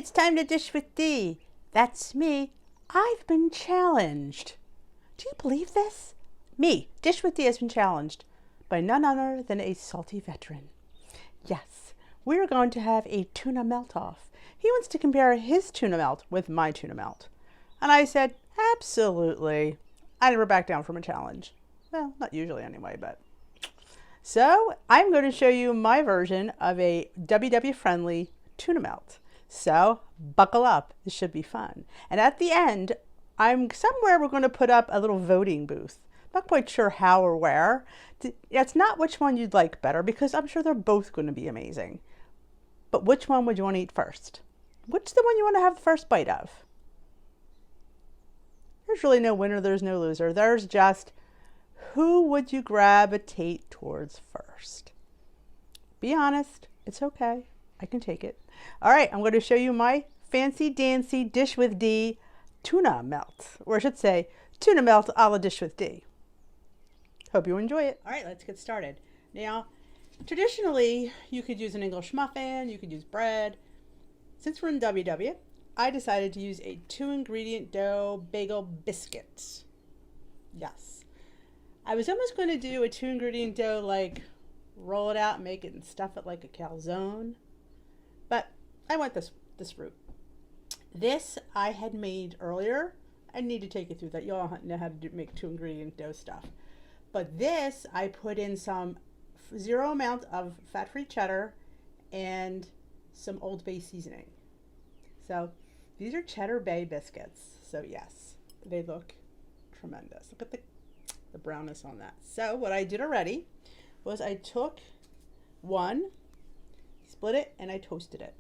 it's time to dish with D. That's me. I've been challenged. Do you believe this? Me, Dish with D, has been challenged by none other than a salty veteran. Yes, we're going to have a tuna melt off. He wants to compare his tuna melt with my tuna melt. And I said, absolutely. I never back down from a challenge. Well, not usually anyway, but. So I'm going to show you my version of a WW-friendly tuna melt. So buckle up, this should be fun. And at the end, we're going to put up a little voting booth. Not quite sure how or where. It's not which one you'd like better, because I'm sure they're both going to be amazing. But which one would you want to eat first? Which the one you want to have the first bite of? There's really no winner, there's no loser. There's just who would you gravitate towards first? Be honest, it's okay. I can take it. All right, I'm going to show you my fancy dancy Dish with D tuna melt, or I should say tuna melt a la Dish with D. Hope you enjoy it. All right, let's get started. Now, traditionally, you could use an English muffin, you could use bread. Since we're in WW, I decided to use a 2-ingredient dough bagel biscuit. Yes. I was almost going to do a 2-ingredient dough, like roll it out, make it and stuff it like a calzone. But I went this route. This I had made earlier. I need to take you through that. You all know how to make 2-ingredient dough stuff. But this, I put in some zero amount of fat-free cheddar and some Old Bay seasoning. So these are Cheddar Bay biscuits. So yes, they look tremendous. Look at the brownness on that. So what I did already was I took one, split it, and I toasted it.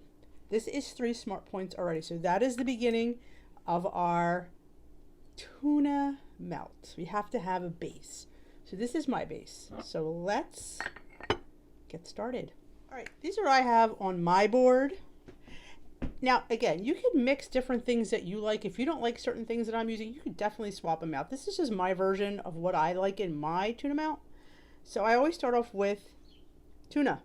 This is 3 smart points already. So that is the beginning of our tuna melt. We have to have a base. So this is my base. So let's get started. All right, these are what I have on my board. Now, again, you can mix different things that you like. If you don't like certain things that I'm using, you could definitely swap them out. This is just my version of what I like in my tuna melt. So I always start off with tuna.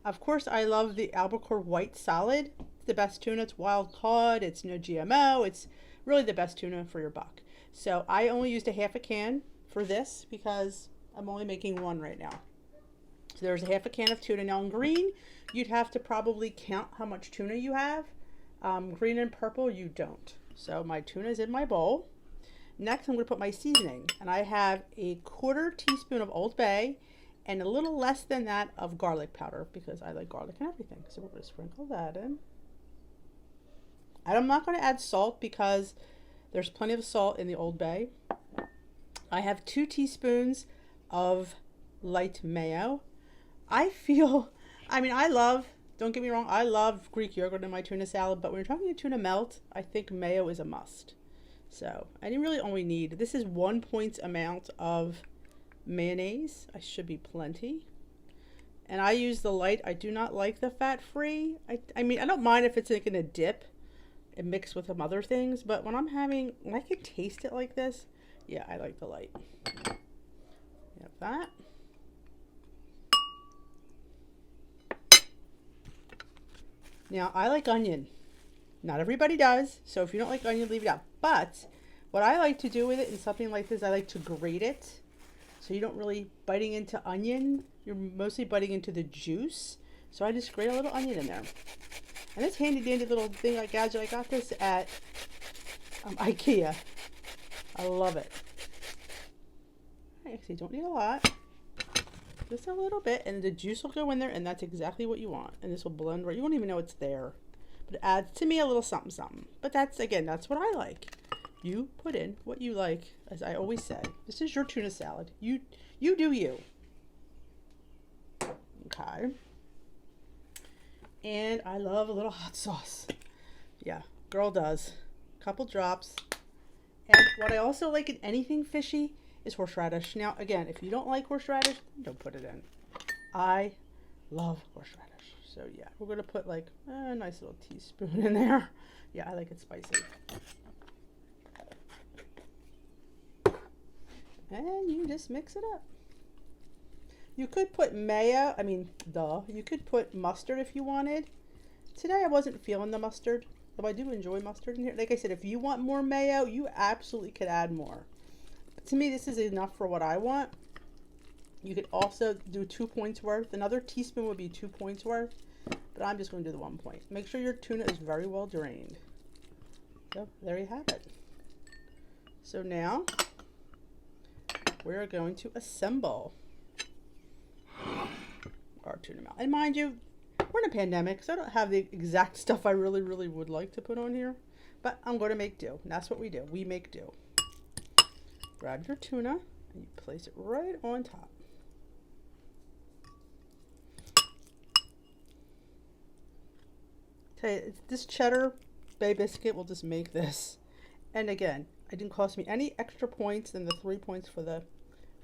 Of course, I love the albacore white solid. It's the best tuna. It's wild caught. It's no GMO. It's really the best tuna for your buck. So I only used a half a can for this because I'm only making one right now. So there's a half a can of tuna. Now in green, you'd have to probably count how much tuna you have. Green and purple, you don't. So my tuna is in my bowl. Next, I'm going to put my seasoning. And I have a 1/4 teaspoon of Old Bay and a little less than that of garlic powder because I like garlic and everything. So we're going to sprinkle that in. And I'm not going to add salt because there's plenty of salt in the Old Bay. I have 2 teaspoons of light mayo. Don't get me wrong, I love Greek yogurt in my tuna salad, but when you're talking a tuna melt, I think mayo is a must. So, I really only need, this is 1 point amount of mayonnaise. I should be plenty. And I use the light. I do not like the fat-free. I mean, I don't mind if it's like in a dip and mixed with some other things, but when I can taste it like this, yeah, I like the light. Have that. Now, I like onion. Not everybody does, so if you don't like onion, leave it out. But what I like to do with it in something like this, I like to grate it. So you don't really biting into onion. You're mostly biting into the juice. So I just grate a little onion in there. And this handy dandy little thing like gadget, I got this at IKEA. I love it. I actually don't need a lot. Just a little bit, and the juice will go in there, and that's exactly what you want. And this will blend right. You won't even know it's there. But it adds to me a little something something. But that's what I like. You put in what you like, as I always say. This is your tuna salad. You do you. Okay. And I love a little hot sauce. Yeah, girl does. Couple drops. And what I also like in anything fishy is horseradish. Now, again, if you don't like horseradish, don't put it in. I love horseradish. So, yeah, we're going to put like a nice little teaspoon in there. Yeah, I like it spicy. And you just mix it up. You could put mayo. You could put mustard if you wanted. Today I wasn't feeling the mustard. Though I do enjoy mustard in here. Like I said, if you want more mayo, you absolutely could add more. But to me, this is enough for what I want. You could also do 2 points worth. Another teaspoon would be 2 points worth. But I'm just going to do the 1 point. Make sure your tuna is very well drained. So there you have it. So now we're going to assemble our tuna melt. And mind you, we're in a pandemic, so I don't have the exact stuff I really would like to put on here. But I'm going to make do. And that's what we do. We make do. Grab your tuna and you place it right on top. Tell you, this cheddar bay biscuit will just make this. And again, it didn't cost me any extra points than the 3 points for the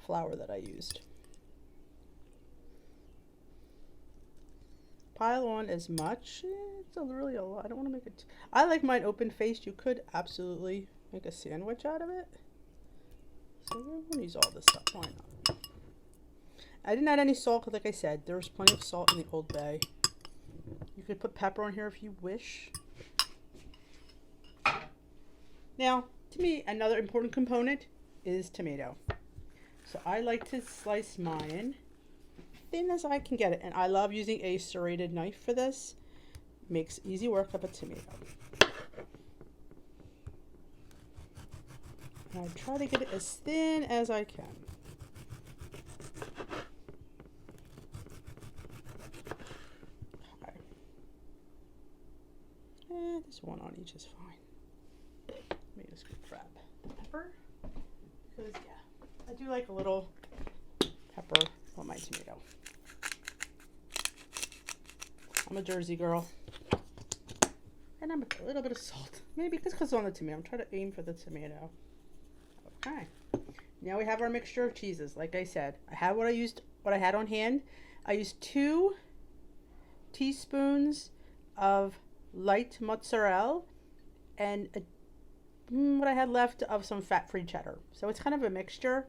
flour that I used. Pile on as much. It's really a lot. I don't want to make it. I like mine open faced. You could absolutely make a sandwich out of it. So we're going to use all this stuff. Why not? I didn't add any salt because, like I said, there's plenty of salt in the Old Bay. You could put pepper on here if you wish. Now, to me, another important component is tomato. So I like to slice mine thin as I can get it. And I love using a serrated knife for this. Makes easy work of a tomato. And I try to get it as thin as I can. Okay. And this one on each is fine. Let me just grab the pepper. Because, yeah, I do like a little pepper on my tomato. I'm a Jersey girl. And I'm a little bit of salt. Maybe because it's on the tomato. I'm trying to aim for the tomato. Okay. Now we have our mixture of cheeses. Like I said, I had what I had on hand. I used 2 teaspoons of light mozzarella and what I had left of some fat-free cheddar. So it's kind of a mixture.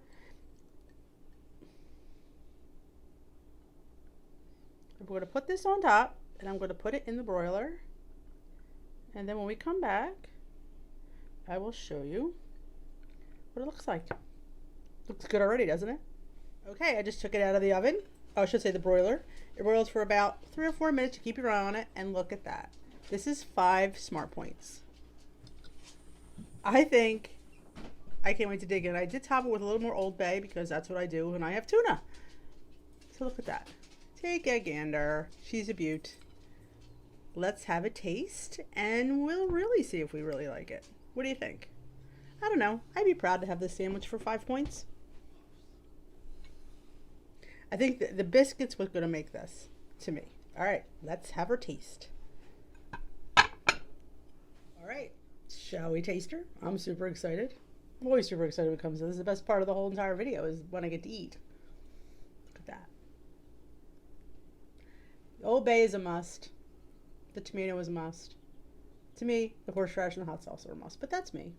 I'm going to put this on top and I'm going to put it in the broiler. And then when we come back, I will show you what it looks like. Looks good already, doesn't it? Okay, I just took it out of the oven. Oh, I should say the broiler. It broils for about 3 or 4 minutes. You keep your eye on it, and look at that. This is 5 smart points. I think I can't wait to dig in. I did top it with a little more Old Bay because that's what I do when I have tuna. So look at that. Take a gander. She's a beaut. Let's have a taste, and we'll really see if we really like it. What do you think? I don't know. I'd be proud to have this sandwich for 5 points. I think the biscuits was going to make this to me. All right, let's have her taste. All right, shall we taste her? I'm super excited. I'm always super excited when it comes to this. This is the best part of the whole entire video is when I get to eat. Look at that. The Old Bay is a must. The tomato is a must. To me, the horseradish and the hot sauce are a must, but that's me.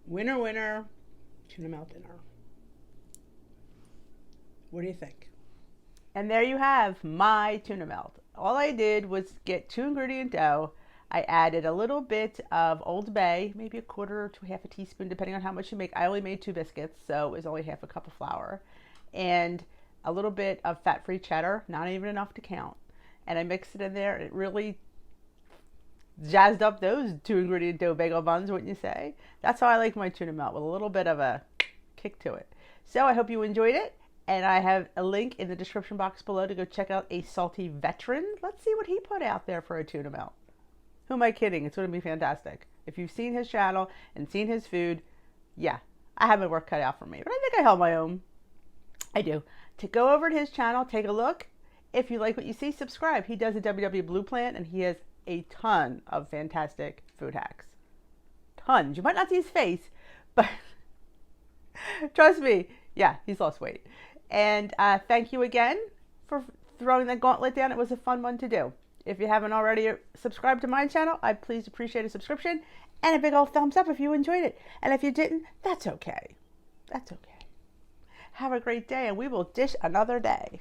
Winner, winner, tuna melt dinner. What do you think? And there you have my tuna melt. All I did was get 2-ingredient dough. I added a little bit of Old Bay, maybe 1/4 to 1/2 teaspoon, depending on how much you make. I only made 2 biscuits, so it was only 1/2 cup of flour. And a little bit of fat-free cheddar, not even enough to count. And I mixed it in there. It really jazzed up those 2-ingredient dough bagel buns, wouldn't you say? That's how I like my tuna melt, with a little bit of a kick to it. So I hope you enjoyed it. And I have a link in the description box below to go check out a salty veteran. Let's see what he put out there for a tuna melt. Who am I kidding? It's going to be fantastic. If you've seen his channel and seen his food, yeah, I have my work cut out for me. But I think I held my own. I do. To go over to his channel, take a look. If you like what you see, subscribe. He does a WW Blue Plant, and he has a ton of fantastic food hacks. Tons. You might not see his face, but trust me, yeah, he's lost weight. And thank you again for throwing that gauntlet down. It was a fun one to do. If you haven't already subscribed to my channel, I'd please appreciate a subscription and a big old thumbs up if you enjoyed it. And if you didn't, that's okay. That's okay. Have a great day, and we will dish another day.